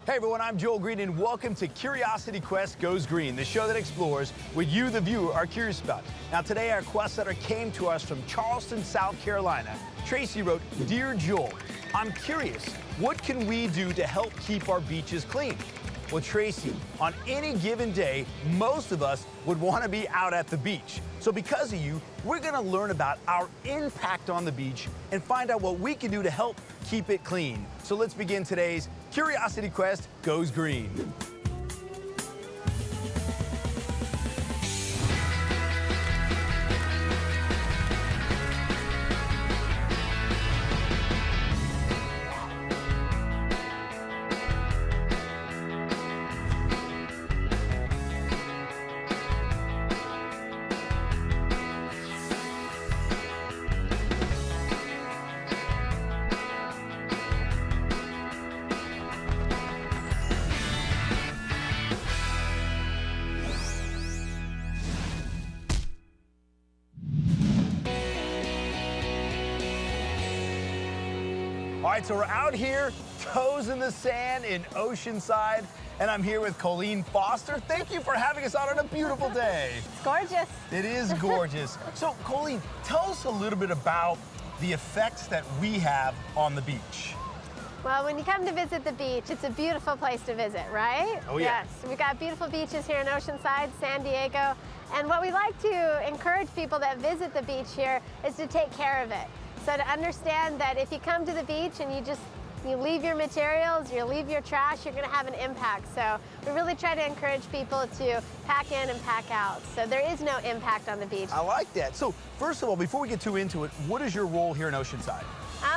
Hey everyone, I'm Joel Greene and welcome to Curiosity Quest Goes Green, the show that explores what you, the viewer, are curious about. Now today our quest setter came to us from Charleston, South Carolina. Tracy wrote, "Dear Joel, I'm curious, what can we do to help keep our beaches clean?" Well, Tracy, on any given day, most of us would want to be out at the beach. So because of you, we're going to learn about our impact on the beach and find out what we can do to help keep it clean. So let's begin today's Curiosity Quest Goes Green. All right, so we're out here, toes in the sand in Oceanside, and I'm here with Colleen Foster. Thank you for having us out on a beautiful day. It's gorgeous. It is gorgeous. So, Colleen, tell us a little bit about the effects that we have on the beach. Well, when you come to visit the beach, it's a beautiful place to visit, right? Oh, yeah. Yes, we've got beautiful beaches here in Oceanside, San Diego, and what we like to encourage people that visit the beach here is to take care of it. So to understand that if you come to the beach and you leave your materials, you leave your trash, you're gonna have an impact. So we really try to encourage people to pack in and pack out. So there is no impact on the beach. I like that. So first of all, before we get too into it, what is your role here in Oceanside?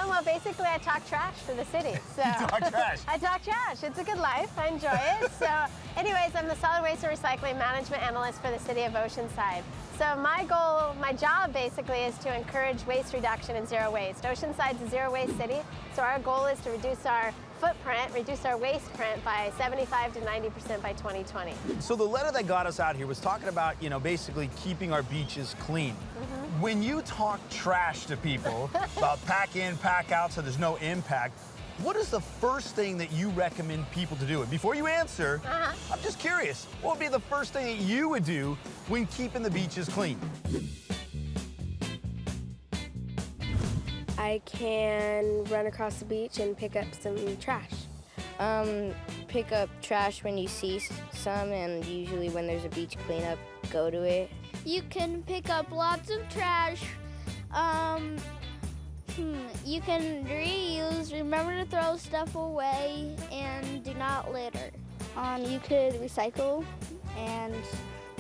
Well, basically, I talk trash for the city. So You talk trash? I talk trash. It's a good life. I enjoy it. So anyways, I'm the Solid Waste and Recycling Management Analyst for the city of Oceanside. So my goal, my job basically is to encourage waste reduction and zero waste. Oceanside's a zero waste city, so our goal is to reduce our footprint, reduce our waste print by 75 to 90% by 2020. So the letter that got us out here was talking about, basically keeping our beaches clean. When you talk trash to people about pack in, pack out so there's no impact, what is the first thing that you recommend people to do? And before you answer, I'm just curious, what would be the first thing that you would do when keeping the beaches clean? I can run across the beach and pick up some trash. Pick up trash when you see some, and usually when there's a beach cleanup, go to it. You can pick up lots of trash. You can reuse, remember to throw stuff away, and do not litter. You could recycle and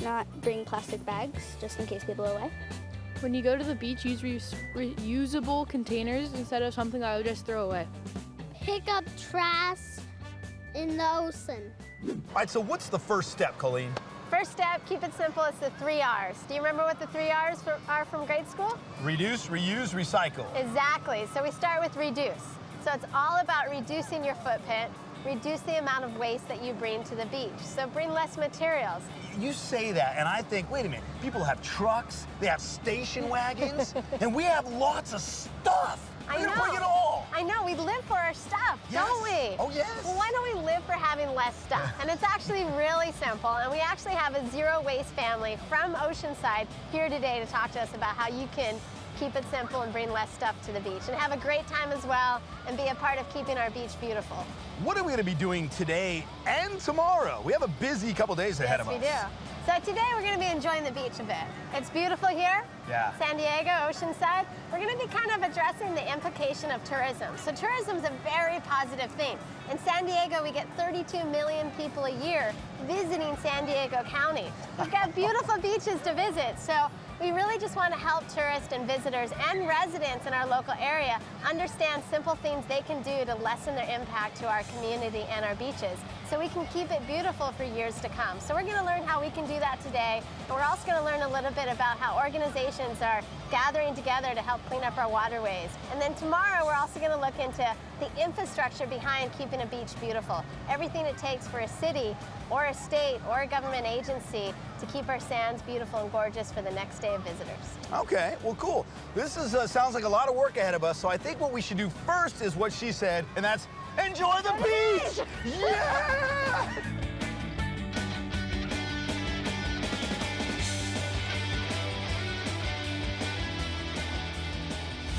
not bring plastic bags, just in case people are away. When you go to the beach, use reusable containers instead of something I would just throw away. Pick up trash in the ocean. All right, so what's the first step, Colleen? First step, keep it simple, it's the 3 R's. Do you remember what the 3 R's are from grade school? Reduce, reuse, recycle. Exactly, so we start with reduce. So it's all about reducing your footprint, reduce the amount of waste that you bring to the beach. So bring less materials. You say that, and I think, wait a minute, people have trucks, they have station wagons, and we have lots of stuff. I We're know. gonna bring it all. I know, we live for our stuff, Yes. don't we? Oh, yes. Well, why don't we live for having less stuff? And it's actually really simple, and we actually have a zero waste family from Oceanside here today to talk to us about how you can keep it simple and bring less stuff to the beach and have a great time as well and be a part of keeping our beach beautiful. What are we gonna be doing today and tomorrow? We have a busy couple days ahead of us. Yes, we do. So today we're going to be enjoying the beach a bit. It's beautiful here. Yeah. San Diego, Oceanside. We're going to be kind of addressing the implication of tourism. So tourism is a very positive thing. In San Diego, we get 32 million people a year visiting San Diego County. We've got beautiful beaches to visit. So we really just want to help tourists and visitors and residents in our local area understand simple things they can do to lessen their impact to our community and our beaches so we can keep it beautiful for years to come. So we're going to learn how we can do that today. And we're also going to learn a little bit about how organizations are gathering together to help clean up our waterways. And then tomorrow, we're also going to look into the infrastructure behind keeping a beach beautiful. Everything it takes for a city or a state or a government agency to keep our sands beautiful and gorgeous for the next day of visitors. Okay, well, cool. This is sounds like a lot of work ahead of us, so I think what we should do first is what she said, and that's enjoy the beach! Yeah!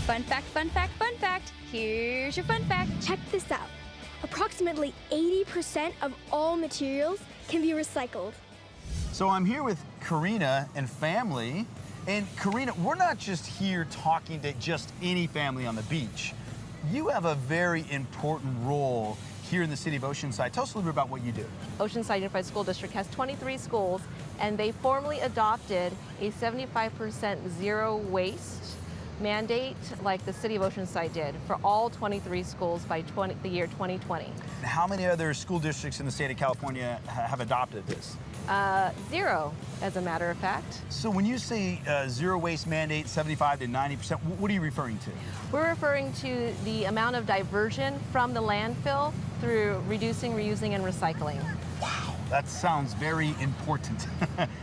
Fun fact, fun fact, fun fact. Here's your fun fact. Check this out. Approximately 80% of all materials can be recycled. So I'm here with Karina and family. And Karina, we're not just here talking to just any family on the beach. You have a very important role here in the city of Oceanside. Tell us a little bit about what you do. Oceanside Unified School District has 23 schools, and they formally adopted a 75% zero waste mandate like the city of Oceanside did for all 23 schools by the year 2020. How many other school districts in the state of California have adopted this? Zero, as a matter of fact. So when you say zero waste mandate, 75 to 90%, what are you referring to? We're referring to the amount of diversion from the landfill through reducing, reusing, and recycling. Wow, that sounds very important.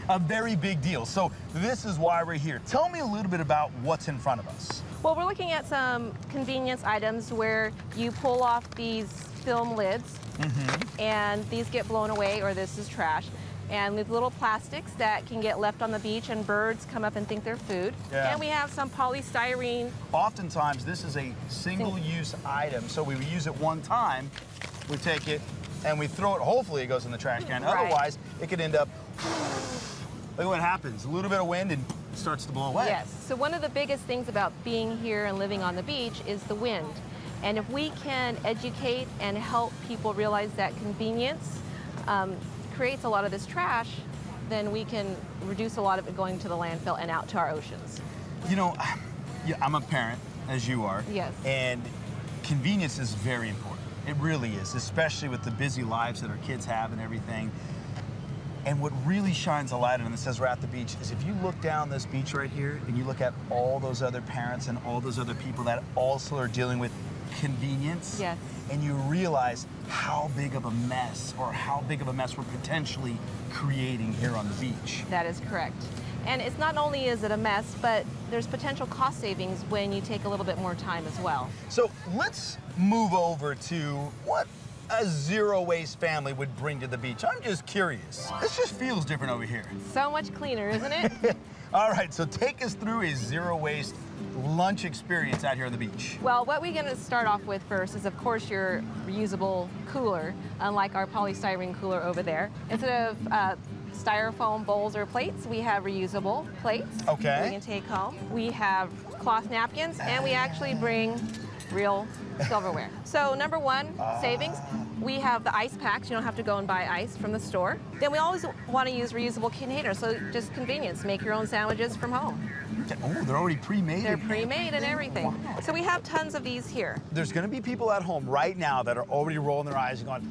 A very big deal. So this is why we're here. Tell me a little bit about what's in front of us. Well, we're looking at some convenience items where you pull off these film lids, and these get blown away, or this is trash. And with little plastics that can get left on the beach, and birds come up and think they're food. Yeah. And we have some polystyrene. Oftentimes, this is a single-use item, so we use it one time, we take it, and we throw it. Hopefully, it goes in the trash can. Right. Otherwise, it could end up. Look what happens. A little bit of wind and it starts to blow away. Yes. So one of the biggest things about being here and living on the beach is the wind. And if we can educate and help people realize that convenience creates a lot of this trash, then we can reduce a lot of it going to the landfill and out to our oceans. You know, I'm a parent, as you are. Yes. And convenience is very important. It really is, especially with the busy lives that our kids have and everything. And what really shines a light on this as we're at the beach is if you look down this beach right here and you look at all those other parents and all those other people that also are dealing with convenience, Yes. and you realize how big of a mess or how big of a mess we're potentially creating here on the beach. That is correct. And it's not only is it a mess, but there's potential cost savings when you take a little bit more time as well. So let's move over to what a zero waste family would bring to the beach. I'm just curious. This just feels different over here. So much cleaner, isn't it? All right, so take us through a zero waste lunch experience out here on the beach. Well, what we're going to start off with first is, of course, your reusable cooler, unlike our polystyrene cooler over there. Instead of styrofoam bowls or plates, we have reusable plates. Okay. We can take home. We have cloth napkins, and we actually bring real silverware. So number one, savings. We have the ice packs. You don't have to go and buy ice from the store. Then we always want to use reusable containers, so just convenience. Make your own sandwiches from home. Oh, they're already pre-made? They're pre-made and everything. Wow. So we have tons of these here. There's gonna be people at home right now that are already rolling their eyes and going,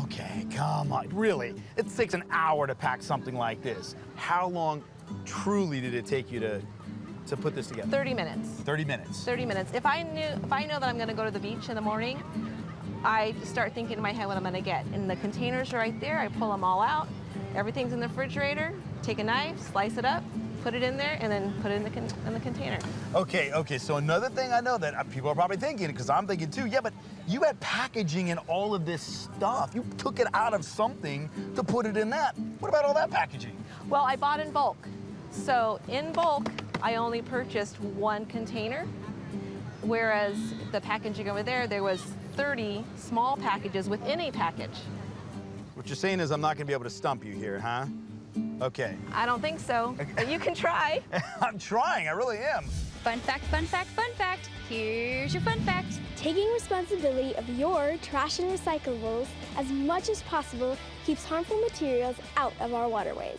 okay, come on, really? It takes an hour to pack something like this. How long truly did it take you to put this together? 30 minutes. 30 minutes. 30 minutes. If I know that I'm gonna go to the beach in the morning, I start thinking in my head what I'm gonna get. And the containers are right there, I pull them all out. Everything's in the refrigerator, take a knife, slice it up, put it in there, and then put it in the container. Okay, so another thing I know that people are probably thinking, because I'm thinking too, yeah, but you had packaging and all of this stuff. You took it out of something to put it in that. What about all that packaging? Well, I bought in bulk. So in bulk, I only purchased one container, whereas the packaging over there was 30 small packages within a package. What you're saying is I'm not gonna be able to stump you here, huh? Okay. I don't think so, but you can try. I'm trying, I really am. Fun fact, fun fact, fun fact. Here's your fun fact. Taking responsibility of your trash and recyclables as much as possible keeps harmful materials out of our waterways.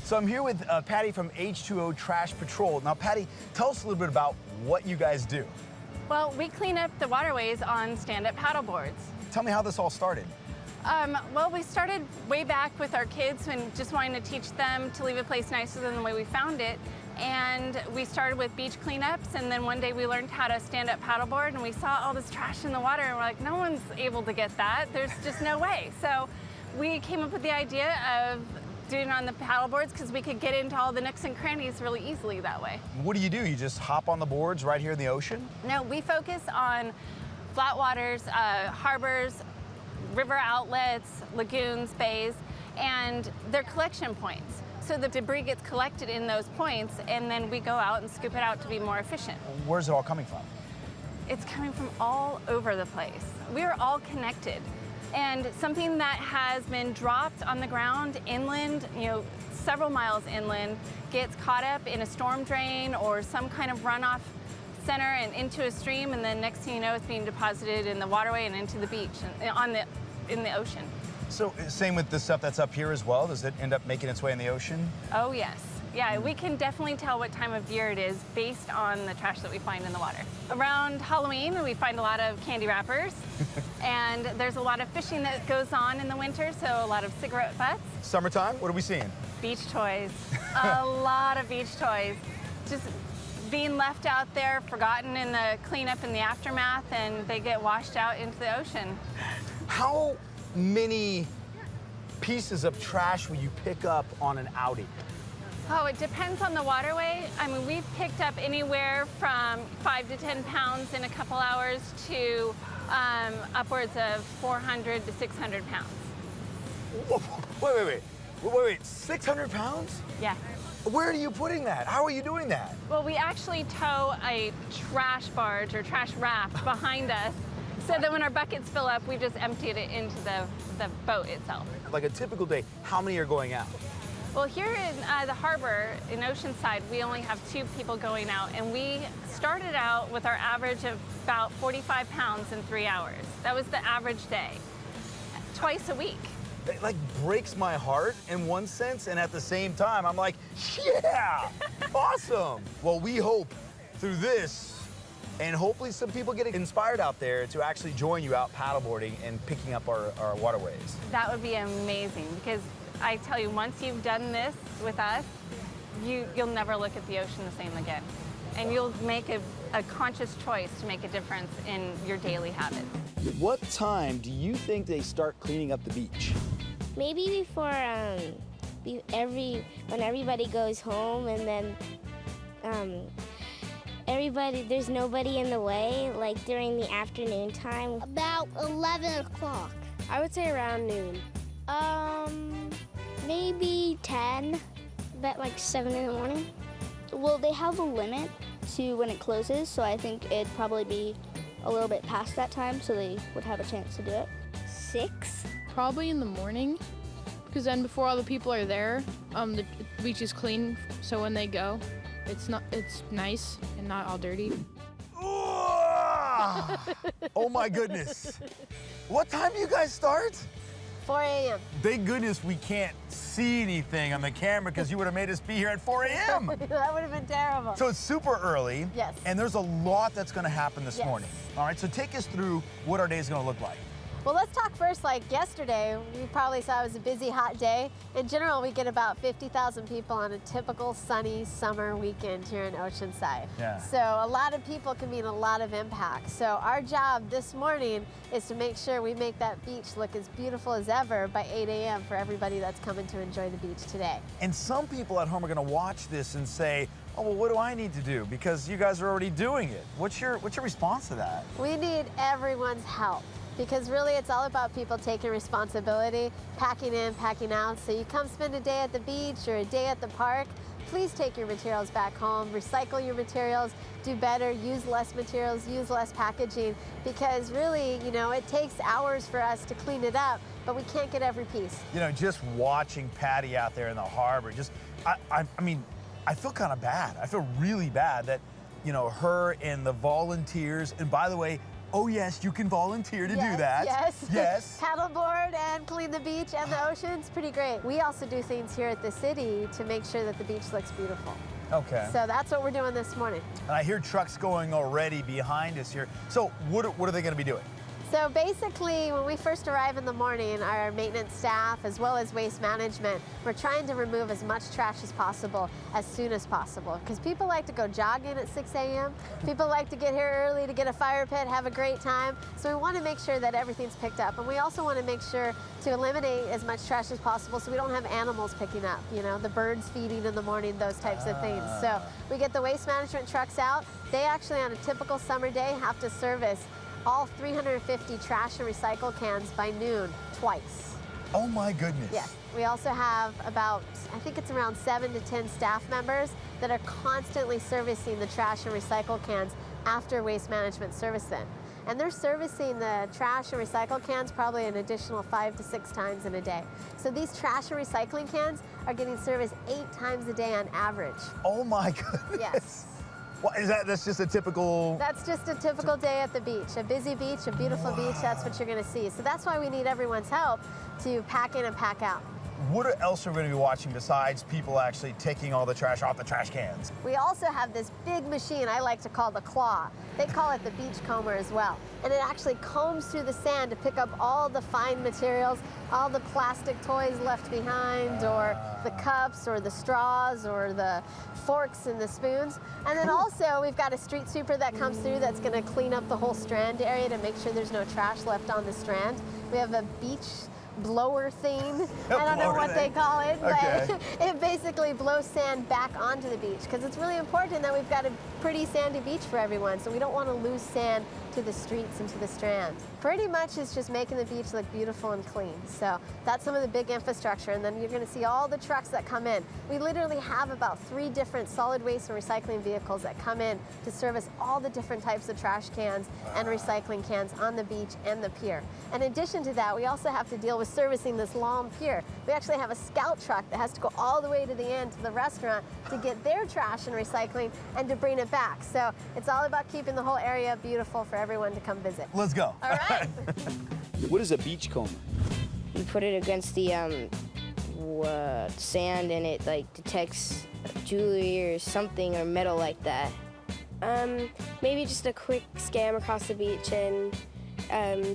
So I'm here with Patty from H2O Trash Patrol. Now, Patty, tell us a little bit about what you guys do. Well, we clean up the waterways on stand-up paddleboards. Tell me how this all started. Well, we started way back with our kids and just wanting to teach them to leave a place nicer than the way we found it. And we started with beach cleanups, and then one day we learned how to stand up paddleboard, and we saw all this trash in the water, and we're like, no one's able to get that. There's just no way. So we came up with the idea of doing it on the paddleboards because we could get into all the nooks and crannies really easily that way. What do? You just hop on the boards right here in the ocean? No, we focus on flatwaters, harbors, river outlets, lagoons, bays, and they're collection points. So the debris gets collected in those points, and then we go out and scoop it out to be more efficient. Where's it all coming from? It's coming from all over the place. We are all connected. And something that has been dropped on the ground inland, several miles inland, gets caught up in a storm drain or some kind of runoff center and into a stream, and then next thing you know, it's being deposited in the waterway and into the beach and in the ocean. So same with the stuff that's up here as well? Does it end up making its way in the ocean? Oh, yes. Yeah, we can definitely tell what time of year it is based on the trash that we find in the water. Around Halloween, we find a lot of candy wrappers, and there's a lot of fishing that goes on in the winter, so a lot of cigarette butts. Summertime, what are we seeing? Beach toys. A lot of beach toys. Just being left out there, forgotten in the cleanup and the aftermath, and they get washed out into the ocean. How many pieces of trash will you pick up on an outing? Oh, it depends on the waterway. I mean, we've picked up anywhere from 5 to 10 pounds in a couple hours to upwards of 400 to 600 pounds. Wait, 600 pounds? Yeah. Where are you putting that? How are you doing that? Well, we actually tow a trash barge or trash raft behind us, so that when our buckets fill up, we just emptied it into the boat itself. Like a typical day, how many are going out? Well, here in the harbor in Oceanside, we only have 2 people going out, and we started out with our average of about 45 pounds in 3 hours. That was the average day, twice a week. It like breaks my heart in one sense, and at the same time, I'm like, yeah, awesome. Well, we hope through this, and hopefully some people get inspired out there to actually join you out paddleboarding and picking up our waterways. That would be amazing, because I tell you, once you've done this with us, you'll never look at the ocean the same again. And you'll make a conscious choice to make a difference in your daily habits. What time do you think they start cleaning up the beach? Maybe before when everybody goes home, and then there's nobody in the way, like during the afternoon time. About 11 o'clock. I would say around noon. Maybe 10. About like 7 in the morning. Well, they have a limit to when it closes, so I think it'd probably be a little bit past that time, so they would have a chance to do it. 6. Probably in the morning, because then before all the people are there, the beach is clean, so when they go, it's nice and not all dirty. Oh my goodness. What time do you guys start? 4 a.m. Thank goodness we can't see anything on the camera, because you would have made us be here at 4 a.m. That would have been terrible. So it's super early. Yes. And there's a lot that's going to happen this Yes. morning. All right, so take us through what our day is going to look like. Well, let's talk first, like yesterday, you probably saw it was a busy, hot day. In general, we get about 50,000 people on a typical sunny summer weekend here in Oceanside. Yeah. So a lot of people can mean a lot of impact. So our job this morning is to make sure we make that beach look as beautiful as ever by 8 a.m. for everybody that's coming to enjoy the beach today. And some people at home are going to watch this and say, oh, well, what do I need to do? Because you guys are already doing it. What's your response to that? We need everyone's help, because really it's all about people taking responsibility, packing in, packing out. So you come spend a day at the beach or a day at the park, please take your materials back home, recycle your materials, do better, use less materials, use less packaging, because really, it takes hours for us to clean it up, but we can't get every piece. Just watching Patty out there in the harbor, I feel kind of bad. I feel really bad that, her and the volunteers, and by the way, oh yes, you can volunteer to do that. Yes. Yes. Paddleboard and clean the beach and the ocean. It's pretty great. We also do things here at the city to make sure that the beach looks beautiful. Okay. So that's what we're doing this morning. And I hear trucks going already behind us here. So what are they going to be doing? So basically, when we first arrive in the morning, our maintenance staff, as well as waste management, we're trying to remove as much trash as possible as soon as possible. Because people like to go jogging at 6 a.m. People like to get here early to get a fire pit, have a great time. So we want to make sure that everything's picked up. And we also want to make sure to eliminate as much trash as possible so we don't have animals picking up, the birds feeding in the morning, those types of things. So we get the waste management trucks out. They actually, on a typical summer day, have to service all 350 trash and recycle cans by noon, twice. Oh my goodness. Yes. We also have about, I think it's around 7 to 10 staff members that are constantly servicing the trash and recycle cans after Waste Management service them. And they're servicing the trash and recycle cans probably an additional 5 to 6 times in a day. So these trash and recycling cans are getting serviced 8 times a day on average. Oh my goodness. Yes. What is that? That's just a typical... That's just a typical day at the beach. A busy beach, a beautiful beach, that's what you're gonna see. So that's why we need everyone's help to pack in and pack out. What else are we going to be watching besides people actually taking all the trash off the trash cans? We also have this big machine I like to call the claw. They call it the beach comber as well. And it actually combs through the sand to pick up all the fine materials, all the plastic toys left behind, or the cups, or the straws, or the forks and the spoons. And then also we've got a street sweeper that comes through that's going to clean up the whole strand area to make sure there's no trash left on the strand. We have a beach blower thing. I don't know what they call it, but it basically blows sand back onto the beach because it's really important that we've got a pretty sandy beach for everyone, so we don't want to lose sand to the streets and to the strands. Pretty much it's just making the beach look beautiful and clean. So that's some of the big infrastructure, and then you're going to see all the trucks that come in. We literally have about 3 different solid waste and recycling vehicles that come in to service all the different types of trash cans and recycling cans on the beach and the pier. In addition to that, we also have to deal with servicing this long pier. We actually have a scout truck that has to go all the way to the end to the restaurant to get their trash and recycling and to bring it back. So it's all about keeping the whole area beautiful for everyone to come visit. Let's go. All right. What is a beach comber? You put it against the sand and it like detects jewelry or something or metal like that. Maybe just a quick scam across the beach and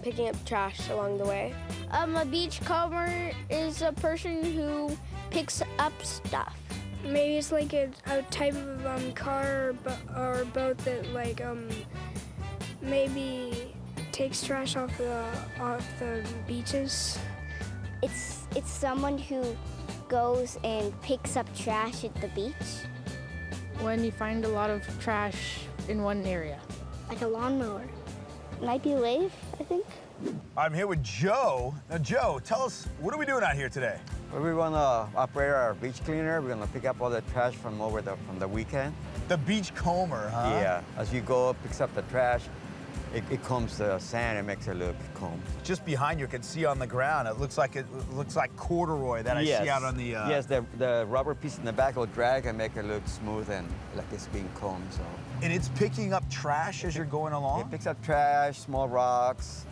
picking up trash along the way. A beach comber is a person who picks up stuff. Maybe it's like a type of car or boat that like maybe takes trash off the beaches. It's someone who goes and picks up trash at the beach. When you find a lot of trash in one area. Like a lawnmower. Might be a wave, I think. I'm here with Joe. Now, Joe, tell us, what are we doing out here today? Well, we're going to operate our beach cleaner. We're going to pick up all the trash from the weekend. The beach comber, huh? Yeah. As you go, picks up the trash. It combs the sand and makes it look combed. Just behind you, you can see on the ground. It looks like corduroy that I see out on the. Yes, the rubber piece in the back will drag and make it look smooth and like it's being combed. So. And it's picking up trash as you're going along. It picks up trash, small rocks,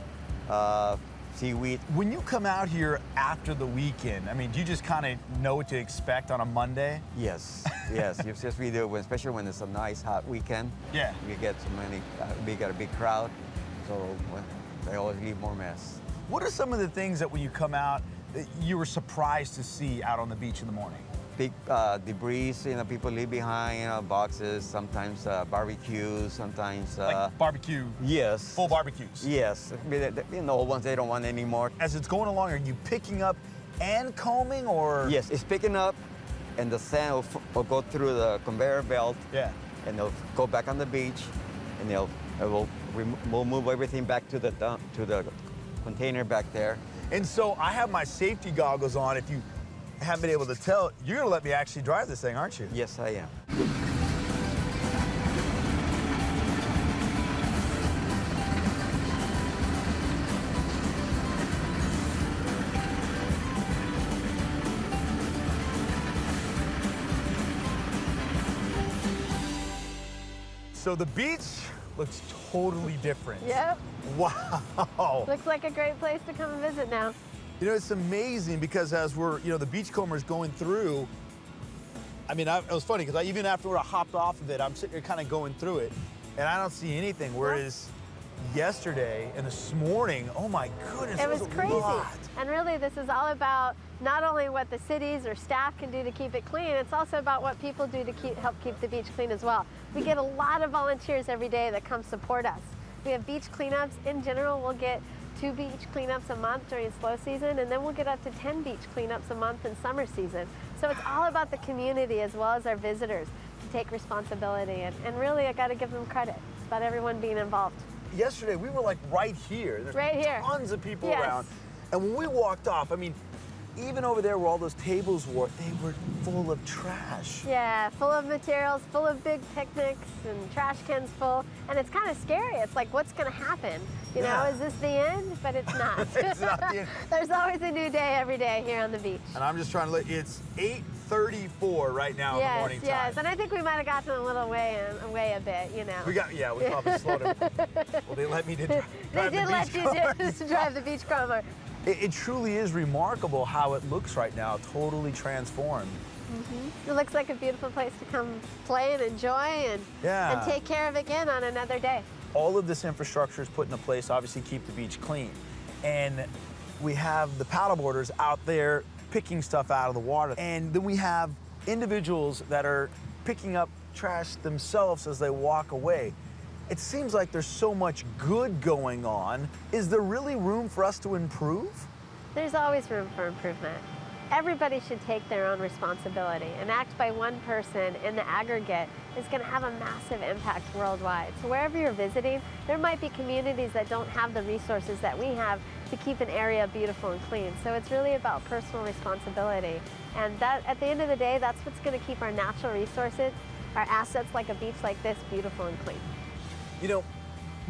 seaweed. When you come out here after the weekend, I mean, do you just kind of know what to expect on a Monday? Yes, yes, yes, we do. Especially when it's a nice hot weekend. Yeah. We get so many. We got a big crowd, so they always leave more mess. What are some of the things that when you come out that you were surprised to see out on the beach in the morning? Big debris, people leave behind, boxes, sometimes barbecues, sometimes... like barbecue? Yes. Full barbecues? Yes. The old ones they don't want anymore. As it's going along, are you picking up and combing, or...? Yes, it's picking up, and the sand will go through the conveyor belt. Yeah. And they'll go back on the beach, and we'll move everything back to the container back there. And so I have my safety goggles on. If you haven't been able to tell, you're gonna let me actually drive this thing, aren't you? Yes, I am. So the beach looks totally different. Yep. Wow. Looks like a great place to come and visit now. You know, it's amazing because as we're, the beachcomber's going through, I mean, it was funny because even after I hopped off of it, I'm sitting here kind of going through it, and I don't see anything. Whereas yesterday and this morning, oh my goodness, it was crazy. Lot. And really, this is all about not only what the cities or staff can do to keep it clean, it's also about what people do to help keep the beach clean as well. We get a lot of volunteers every day that come support us. We have beach cleanups. In general, we'll get 2 beach cleanups a month during slow season, and then we'll get up to 10 beach cleanups a month in summer season. So it's all about the community as well as our visitors to take responsibility. And really, I got to give them credit. It's about everyone being involved. yesterday we were like right here. There's right here. Tons of people Yes. around. And when we walked off, I mean, even over there where all those tables were, they were full of trash. Yeah, full of materials, full of big picnics and trash cans full. And it's kind of scary. It's like, what's going to happen? You know, is this the end? But it's not. It's not the end. There's always a new day every day here on the beach. And I'm just trying to look, it's 8:34 right now in the morning time. Yes, and I think we might have gotten a little away a bit, you know. We probably slowed it. Well, they let me drive the beach car. They did let you drive the beach car. It truly is remarkable how it looks right now, totally transformed. It looks like a beautiful place to come play and enjoy and take care of again on another day. All of this infrastructure is put into place, obviously keep the beach clean. And we have the paddleboarders out there picking stuff out of the water. And then we have individuals that are picking up trash themselves as they walk away. It seems like there's so much good going on. Is there really room for us to improve? There's always room for improvement. Everybody should take their own responsibility. An act by one person in the aggregate is going to have a massive impact worldwide. So wherever you're visiting, there might be communities that don't have the resources that we have to keep an area beautiful and clean. So it's really about personal responsibility. And that, at the end of the day, that's what's going to keep our natural resources, our assets like a beach like this, beautiful and clean. You know,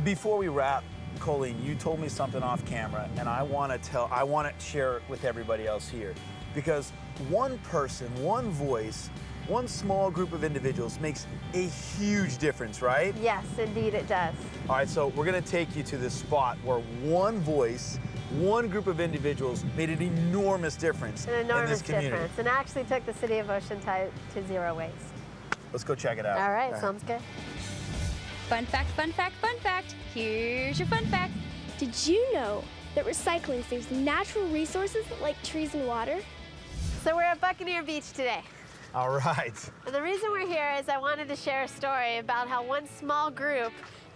before we wrap, Colleen, you told me something off camera, and I want to share it with everybody else here. Because one person, one voice, one small group of individuals makes a huge difference, right? Yes, indeed it does. All right, so we're going to take you to this spot where one voice, one group of individuals made an enormous difference in this community. Difference, and actually took the city of Oceanside to zero waste. Let's go check it out. All right, sounds good. Fun fact, fun fact, fun fact. Here's your fun fact. Did you know that recycling saves natural resources like trees and water? So we're at Buccaneer Beach today. All right. And the reason we're here is I wanted to share a story about how one small group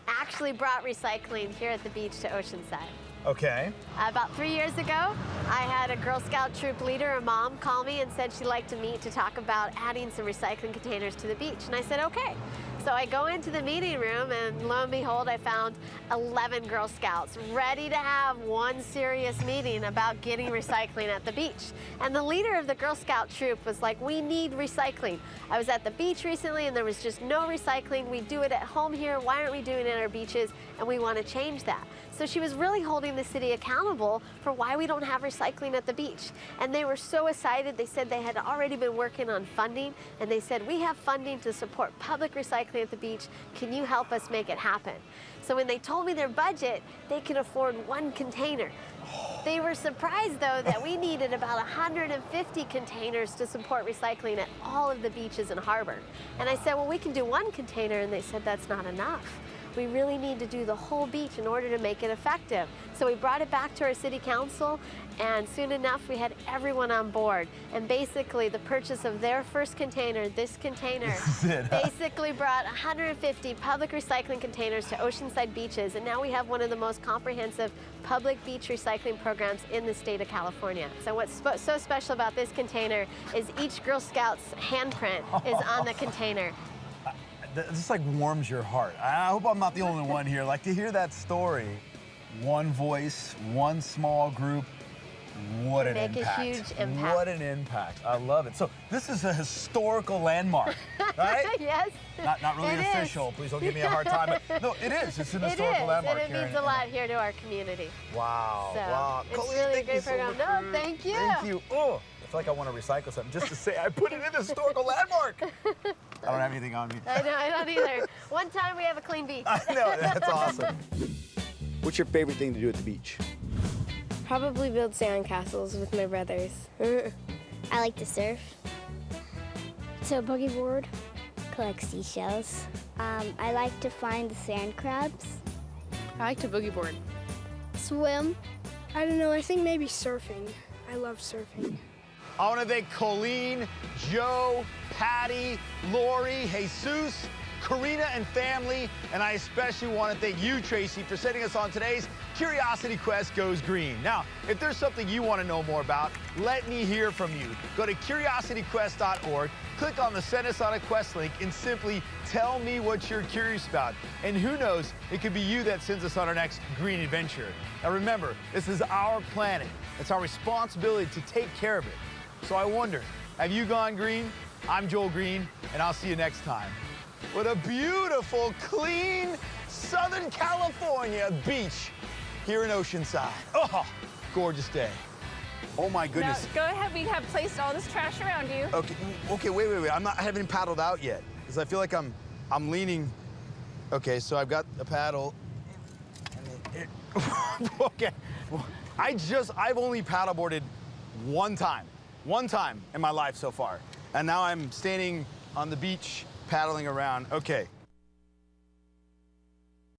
actually brought recycling here at the beach to Oceanside. Okay. About 3 years ago, I had a Girl Scout troop leader, a mom, call me and said she'd like to meet to talk about adding some recycling containers to the beach. And I said, okay. So I go into the meeting room and lo and behold, I found 11 Girl Scouts ready to have one serious meeting about getting recycling at the beach. And the leader of the Girl Scout troop was like, we need recycling. I was at the beach recently and there was just no recycling. We do it at home here. Why aren't we doing it at our beaches? And we want to change that. So she was really holding the city accountable for why we don't have recycling at the beach. And they were so excited. They said they had already been working on funding, and they said, we have funding to support public recycling at the beach. Can you help us make it happen? So when they told me their budget, they could afford one container. They were surprised, though, that we needed about 150 containers to support recycling at all of the beaches and harbor. And I said, well, we can do one container, and they said that's not enough. We really need to do the whole beach in order to make it effective. So we brought it back to our city council, and soon enough we had everyone on board. And basically the purchase of their first container, this container, basically brought 150 public recycling containers to Oceanside beaches, and now we have one of the most comprehensive public beach recycling programs in the state of California. So what's so special about this container is each Girl Scout's handprint is on the container. This like warms your heart. I hope I'm not the only one here. Like to hear that story, one voice, one small group, what an impact. Make a huge impact. What an impact. I love it. So this is a historical landmark, right? Yes. Not really official. Please don't give me a hard time. But no, it is. It's an historical landmark. And it means a lot here to our community. Wow. So wow. It's Colleen, really a great program. No, thank you. Thank you. Oh, I feel like I want to recycle something just to say I put it in a historical landmark. I don't have anything on me. I know, I don't either. One time we have a clean beach. I know, that's awesome. What's your favorite thing to do at the beach? Probably build sandcastles with my brothers. I like to surf. To boogie board. Collect seashells. I like to find the sand crabs. I like to boogie board. Swim. I don't know, I think maybe surfing. I love surfing. I want to thank Colleen, Joe, Patty, Lori, Jesus, Karina and family, and I especially want to thank you, Tracy, for sending us on today's Curiosity Quest Goes Green. Now, if there's something you want to know more about, let me hear from you. Go to curiosityquest.org, click on the Send Us on a Quest link, and simply tell me what you're curious about. And who knows, it could be you that sends us on our next green adventure. Now remember, this is our planet. It's our responsibility to take care of it. So I wonder, have you gone green? I'm Joel Greene, and I'll see you next time. What a beautiful, clean, Southern California beach here in Oceanside. Oh, gorgeous day. Oh my goodness. Now, go ahead, we have placed all this trash around you. Okay, wait. I haven't paddled out yet, because I feel like I'm leaning. Okay, so I've got the paddle. Okay, I've only paddleboarded one time in my life so far. And now I'm standing on the beach paddling around. Okay,